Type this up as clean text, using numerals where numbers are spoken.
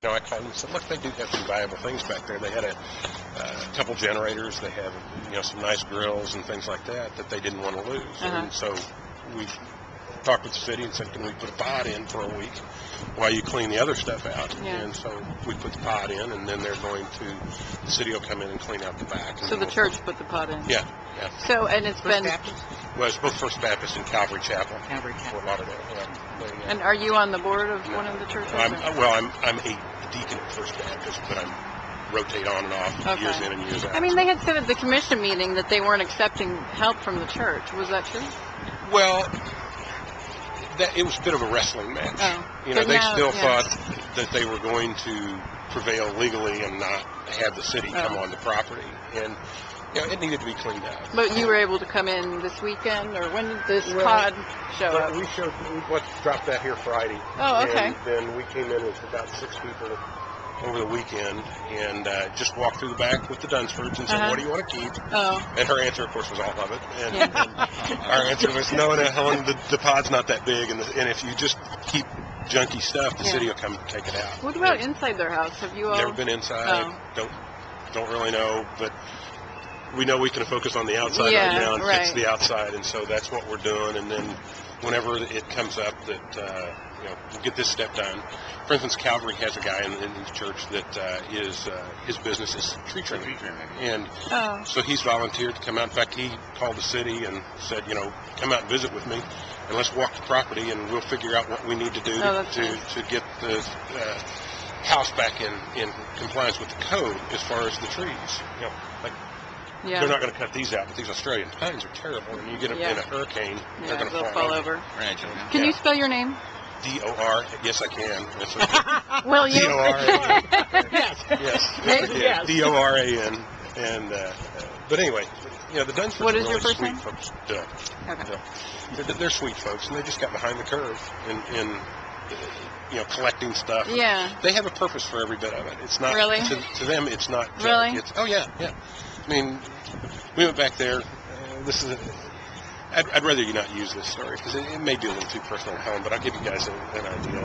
I called them and said, look, they do have some valuable things back there. They had a couple generators. They have, some nice grills and things like that they didn't want to lose. And so we talked with the city and said, can we put a pod in for a week while you clean the other stuff out? And so we put the pod in, and then they're going to, the city will come in and clean out the back. So the church put the pod in? Yeah. So, and it's First been... Baptist? Well, it's both First Baptist and Calvary Chapel. Calvary Chapel. Fort Lauderdale. And are you on the board of one of the churches? I'm a deacon at First Baptist, but I rotate on and off years in and years out. I mean, they had said at the commission meeting that they weren't accepting help from the church. Was that true? Well, it was a bit of a wrestling match. They still thought that they were going to prevail legally and not have the city come on the property. And it needed to be cleaned out. But you were able to come in this weekend, or when did this pod show up? We dropped that here Friday. Oh, okay. And then we came in with about 6 people over the weekend and just walked through the back with the Dunsfords and said, what do you want to keep? And her answer, of course, was all of it. And our answer was, no, Helen, the pod's not that big, and if you just keep junky stuff, the city will come take it out. What about inside their house? Have you all... Never been inside. Don't really know, but we know we can focus on the outside right now and fix the outside, and so that's what we're doing. And then whenever it comes up that we'll get this step done. For instance, Calvary has a guy in the church that his business is tree trimming, and so he's volunteered to come out. In fact, he called the city and said, come out and visit with me, and let's walk the property, and we'll figure out what we need to do to get the house back in compliance with the code as far as the trees. They're not going to cut these out, but these Australian pines are terrible. And you get them in a hurricane, they're going to fall over. Right. Can you spell your name? D-O-R. Yes, I can. Will you? D-O-R-A-N. Yes. D-O-R-A-N. And but anyway, the Dunsfords what is are your really first sweet name? folks. Okay. They're sweet folks, and they just got behind the curve in collecting stuff. Yeah. They have a purpose for every bit of it. It's not really to them. It's not junk. Really. It's, yeah. I mean, we went back there. I'd rather you not use this story because it may be a little too personal to Helen, but I'll give you guys an idea.